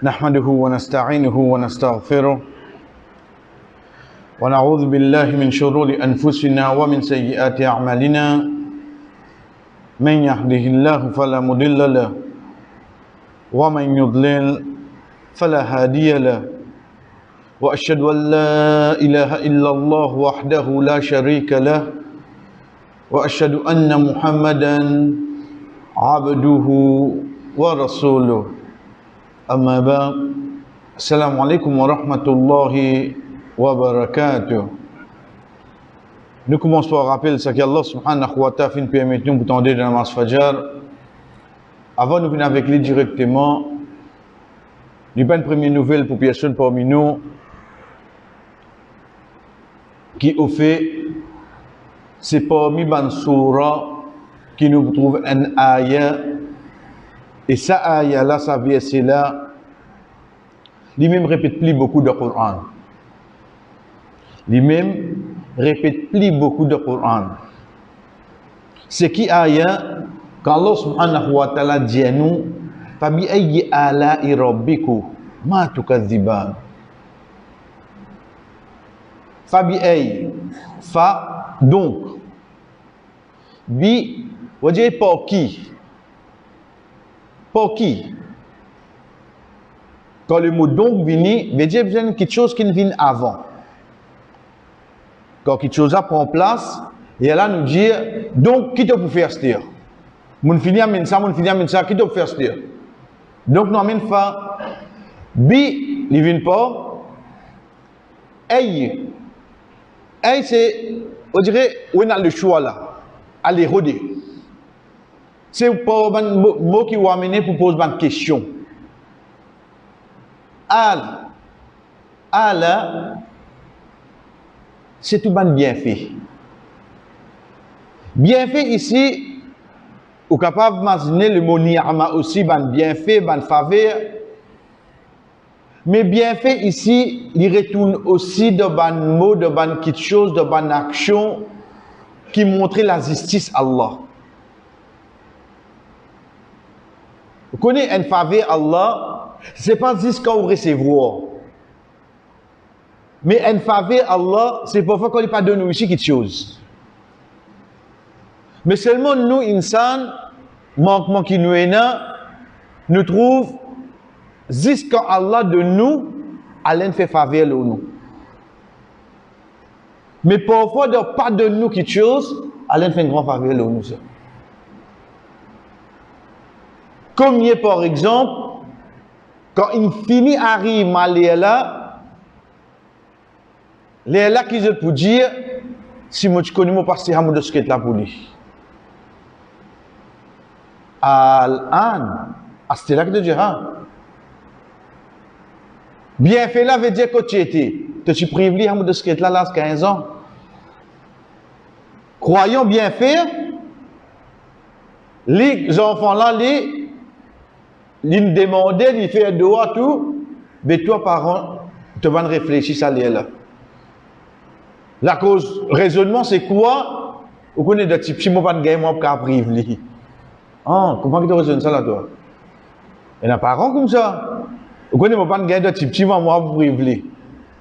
نحمده ونستعينه ونستغفره ونعوذ بالله من شرور أنفسنا ومن سيئات أعمالنا من يهده الله فلا مضل له ومن يضلل فلا هادي له وأشهد أن لا إله إلا الله وحده لا شريك له وأشهد أن محمدا عبده ورسوله أما بعد السلام عليكم ورحمة الله وبركاته. Nous commençons par rappeler ce qu'Allah subhanahu wa ta'ala fait permettre nous pour tendre dans la namaz Fajr. Avant de venir avec lui directement, nous avons une première nouvelle pour personne parmi nous qui au fait c'est parmi les surah qui nous trouve un ayah. Et ça ayah là, ça verset là, lui-même répète plus beaucoup de Coran. Lui-même répète plus beaucoup de Coran. C'est qui ayah, quand Allah subhanahu wa ta'ala dit à nous, Fabi ayyi ala'i rabbiku ma tukadhiban. Fabi ayyi, fa, donc. Bi, on dit pour qui? Pour qui? Quand le mot donc vient, veut dire quelque chose qui ne vient avant. Quand quelque chose prend place, et là nous dit, donc qui te peut faire cela? Mon fini amène ça, qui te peut faire cela? Donc nous amène fa, bi, il vient pas, aïe, c'est, on dirait, on a le choix là, aller rôder. C'est pas un mot qui va amener pour poser une question. Al, c'est tout bien bienfait. Bienfait ici, vous êtes capable d'imaginer le mot ni'ama aussi, ban bienfait, ban faveur. Mais bienfait ici, il retourne aussi de ban mot, de ban quelque chose, de ban action qui montre la justice Allah. Vous connaissez un faveur Allah, ce n'est pas juste quand vous recevez. Mais un faveur Allah, c'est parfois qu'on ne pas donné aussi quelque chose. Mais seulement nous, insan, manquement qui nous est là, nous trouvons juste quand Allah de nous, Allah fait faveur de nous. Mais parfois, de pas de nous quelque chose, Allah fait une grande faveur de nous. Comme par exemple, quand une fini arrive à Léla qui je peux dire, si moi je connais mon pasteur Hamoud de ce là pour lui. Al-An, c'est là que je dirais. Bien fait là veut dire que tu étais. Tu privilégié Hamoud de ce là là 15 ans. Croyons bien faire, les enfants là, ils demandaient, ils faisaient doigt tout, mais toi, parents, tu vas réfléchir ça là. La cause, raisonnement, c'est quoi? Vous connaissez des types, si moi pas de gain, moi pas privilégié. Ah, comment tu raisonnes ça là, toi? Il y a des parents comme ça. Vous connaissez moi pas de gain de type, si moi privilégié.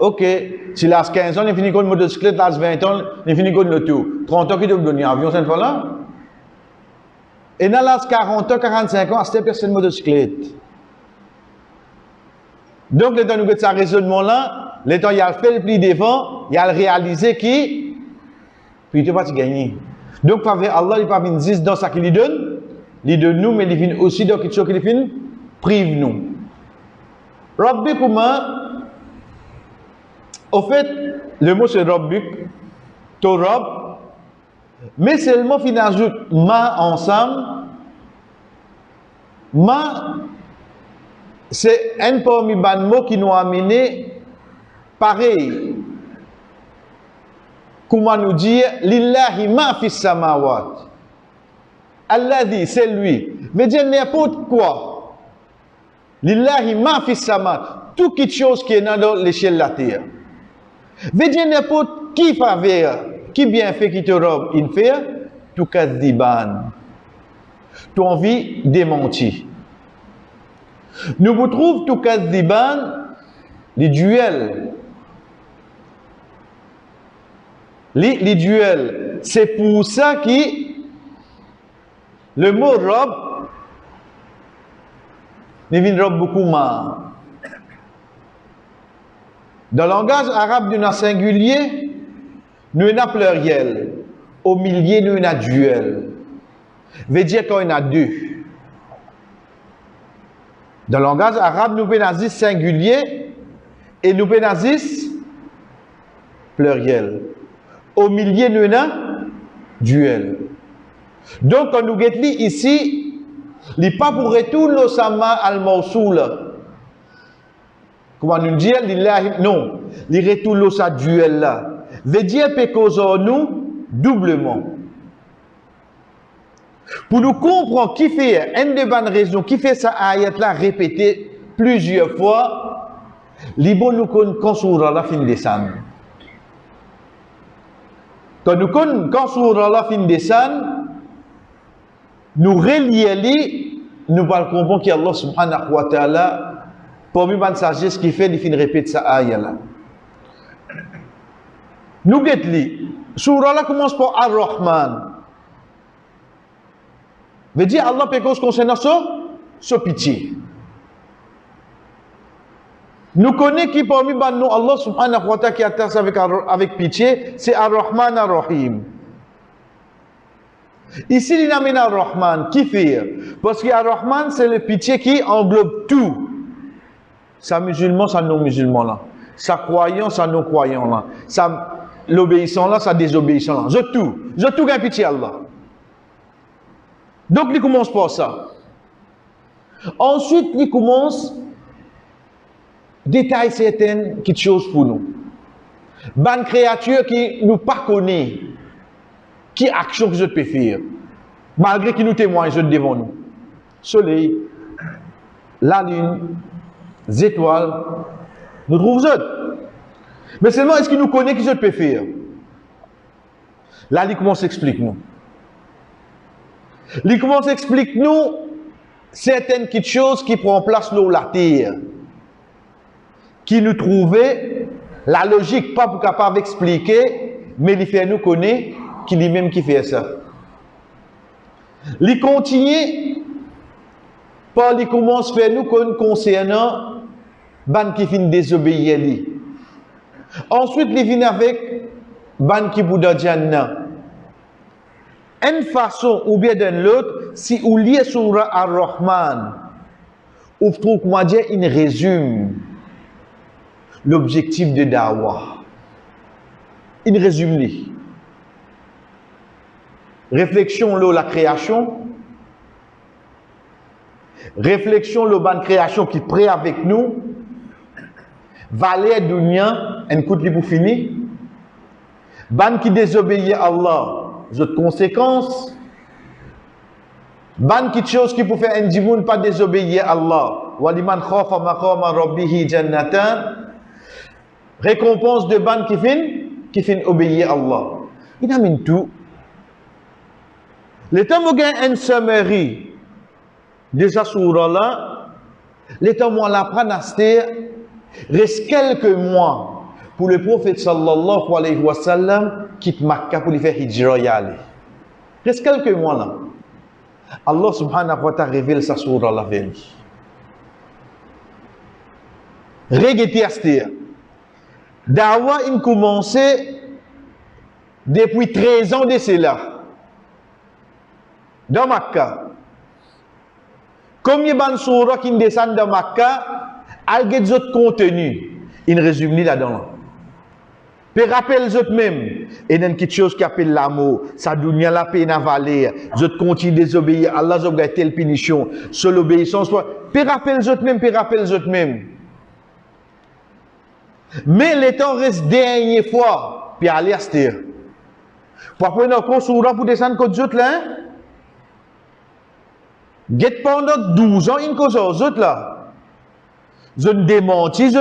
Ok, si là 15 ans, il finit comme une motocyclette, là 20 ans, il finit comme le tout. 30 ans, qui doit me donner un avion cette fois-là? Et dans l'âge 40 ans, 45 ans, c'était personne motocyclette. Donc, le temps nous avons ce raisonnement-là, le temps il a fait le pli devant, il a réalisé qui, puis il n'a pas gagné. Donc, Allah, il n'a pas dit dans ce qu'il donne, il donne nous, mais il vient aussi dans quelque chose qu'il fait, prive nous. Rabbi, comment? Au fait, le mot c'est Rabbik, Torab, mais seulement fin ajoute ma ensemble. Ma, c'est un parmi les mots qui nous a amené pareil. Comment nous dire, Lillahi ma fis samawat. Allah dit, c'est lui. Mais dire n'importe quoi. Lillahi ma fis samawat. Tout quelque chose qui est dans l'échelle de la terre. Veut dire n'importe qui faveur, qui bien fait, qui te robe, il fait, tout cas diban. Tu as envie de démentir. Nous vous trouvons tout kadhiban, les duels. Les duels. C'est pour ça que le mot rob, il vient rob beaucoup mal. Dans le langage arabe, nous avons singulier, nous avons pluriel. Au milieu, nous avons duel. Veut dire qu'on a deux. Dans le langage arabe, nous avons singulier et nous avons pluriel. Au milieu, nous avons duel. Donc, quand nous avons ici, il n'est pas pour retourner le sama al-mawsoul. Comment nous dire? Non, il retourne le duel là. Veut dire que nous doublement. Pour nous comprendre qui fait une des bonnes raisons, qui fait ça ayat là répété plusieurs fois, les bons nous construire la fin de décembre. Quand nous construire la fin de décembre, nous relier, nous allons comprendre qu'Allah subhanahu wa ta'ala, parmi les sagesse qui fait, il fin répéter ça ayat là. Nous guettons, surah là commence par Ar-Rahman. Veut dire Allah peut cause concernant ce pitié. Nous connaissons qui parmi nous Allah subhanahu wa ta'ala qui attache avec pitié, c'est Ar-Rahman Ar-Rahim. Ici, il amène Ar-Rahman, qui fait? Parce que Ar-Rahman, c'est le pitié qui englobe tout. Ça musulman, ça non-musulman là. Ça croyant, ça non-croyant là. Ça l'obéissant là, ça désobéissant là. Je tout gagne pitié Allah. Donc, il commence par ça. Ensuite, il commence à détailler certaines choses pour nous. Bonne créature qui nous pas connaît, qui action que je peux faire, malgré qu'il nous témoigne devant nous. Soleil, la lune, les étoiles, nous trouvons autres. Mais seulement, est-ce qu'il nous connaît qui je peux faire? Là, il commence à expliquer nous. Il commence à expliquer nous certaines petites choses qui prennent place sur la terre, qui nous trouvait la logique, pas pour capable d'expliquer, mais il fait nous connaître qu'il est même qui fait ça. Il continue par il commence à faire nous concernant ban qui finit désobéir lui. Ensuite il vient avec ban qui bouda Jannah. Une façon ou bien d'une autre, si vous lisez Surah Ar-Rahman, vous trouvez comment dire, il résume l'objectif de Dawa. Il résume les. Réflexion sur la création. Réflexion sur la création qui est prêt avec nous. Valer dunya, un coup de pour finir. Ban qui désobéit à Allah. Autres conséquences, ban qui chose qui peut faire un djimoun pas désobéir à Allah. Waliman khafa maqama rabbihi jannatan. Récompense de ban qui fin obéir à Allah. Il amène tout. Le temps où gagne une summary de sa surah là, le temps où on l'apprend à reste quelques mois pour le prophète sallallahu alayhi wa sallam quitte Makkah pour lui faire hijra y aller. Reste quelques mois là. Allah subhanahu wa ta'ala révèle sa surah la veille. Regardez Astir. Dawa il commençait depuis 13 ans de cela. Dans Makkah. Combien de surah qui descendent dans Makkah, il y a d'autres contenus. Il résume là-dedans. Puis rappelle eux même, et dans quelque chose qui appelle l'amour, ça dunya la peine à valer, je continue à désobéir, Allah a telle punition, seule obéissance, puis rappelle eux même. Mais le temps reste dernière fois, puis aller à ce terre. Pour apprendre encore surah pour descendre comme autres là, get pendant 12 ans, une cause aux autres là. Je ne démentis, je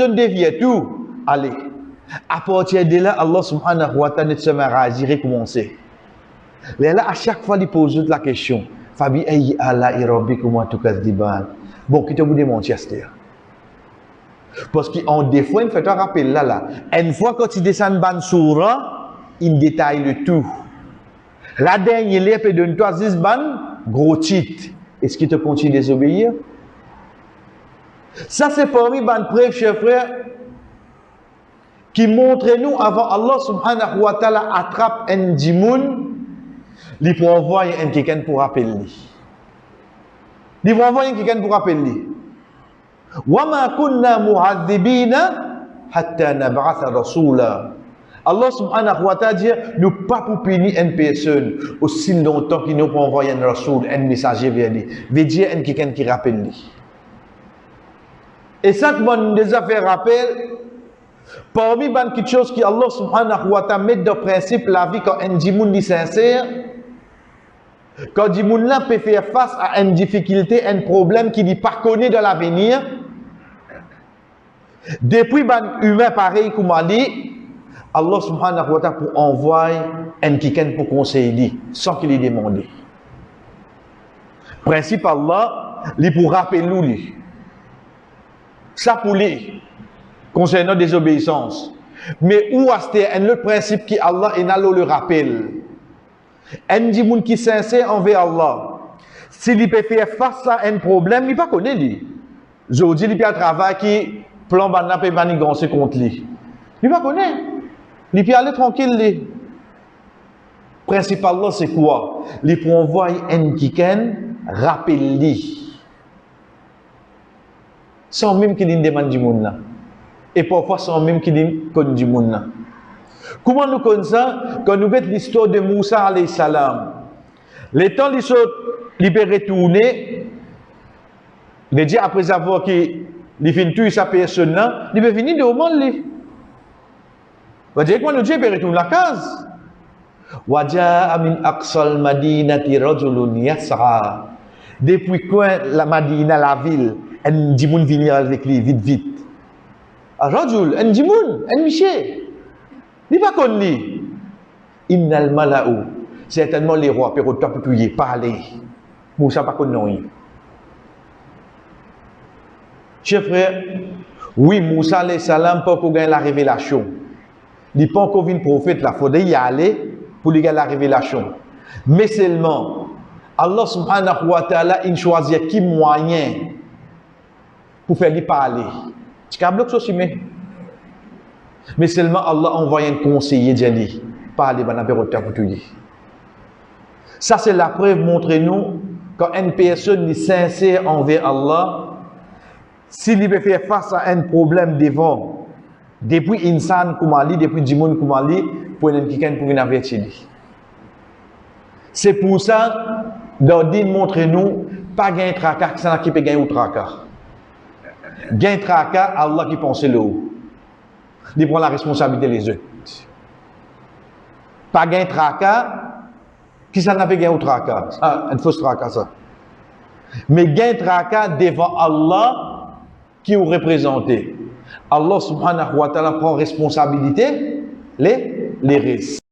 ne dévie tout. Allez. À partir de là, Allah subhanahu wa ta'ala ne se met à récommencer. Mais là, à chaque fois, il pose la question. Fabi ayyi ala'i rabbikuma tukazziban. Bon, qui te vous démontre Esther. Parce qu'en des fois, il fait un rappel là. Une fois quand tu descends ban soura, il détaille le tout. La dernière lettre donne toi 10 ban, gros titre. Est-ce qu'il te continue à désobéir? Ça, c'est parmi les preuves, chers frères, qui montrent nous avant Allah subhanahu wa ta'ala attrape un djimoun, il peut envoyer un quelqu'un pour appeler. Il peut envoyer quelqu'un pour appeler. وَمَا كُنَّا مُعَذِّبِينَ حَتَّى نَبْعَثَ رَسُولًا. Allah subhanahu wa ta'ala dit, nous pas pour punir une personne aussi longtemps qu'il nous peut envoyer un rasoul, un messager vers lui. Veut dire un quelqu'un qui rappelle lui. Et ça, nous déjà fait rappel, parmi les choses que Allah subhanahu wa ta'ala met de principe la vie quand un djimoun est sincère, quand djimoun là peut faire face à une difficulté, un problème qu'il n'est pas connu dans l'avenir, depuis ban humain pareil comme Ali, Allah subhanahu wa ta'ala pour envoyer un quelqu'un pour conseiller sans qu'il ait demandé. Principe Allah, il pour rappeler lui. Ça pour lui, concernant désobéissance. Mais où est-ce un autre principe qui Allah et n'a le rappel? Un djimoun qui est sincère envers Allah, s'il peut faire face à un problème, il ne peut pas connaître lui. Je dis qu'il peut travailler qui plan banana peut manigancer contre lui. Il ne peut pas connaître. Il peut aller tranquille. Principe Allah c'est quoi? Il peut envoyer un quelqu'un rappel lui. Sans même qu'il demande du monde là. Et parfois sans même qu'il connaisse du monde là. Comment nous connaissons ça? Quand nous mettons l'histoire de Moussa alayhi salam. Les temps il peut retourner, il dit après avoir qu'il fin tuer sa personne là, il peut venir de au monde lui. Va dire comment nous Dieu peut retourner la case. Waja'a min aqsal madinati rajulun yas'a. Depuis quoi la Madina, la ville, un djimoun venir avec lui vite. Un rajul, un djimoun, un miché. Il n'est pas connu. Innal mala'u. Certainement les rois, peut y parler. Moussa pas connu. Chers frères, oui, Moussa alayhi salam pas qu'on gagne la révélation. Il n'est pas encore venu prophète, il faut y aller pour lui gagner la révélation. Mais seulement, Allah subhanahu wa ta'ala, il choisit qui moyen pour faire lui parler. Tu as bloqué ça aussi, mais seulement Allah envoie un conseiller d'Ali. Parler, ça c'est la preuve, montrez-nous, quand une personne est sincère envers Allah, s'il peut faire face à un problème devant, depuis insan kumali, depuis djimoun kumali, pour un quelqu'un pour venir avertir. C'est pour ça, d'ordine montrez-nous, pas gain tracas, c'est qui peut gagner au tracas. Gain tracas, Allah qui pense le haut. Il prend la responsabilité les autres. Pas gain tracas, qui ça n'a pas gagné au tracas? Ah, une fausse tracas ça. Mais gain tracas devant Allah qui vous représenté. Allah subhanahu wa ta'ala prend responsabilité, les risques.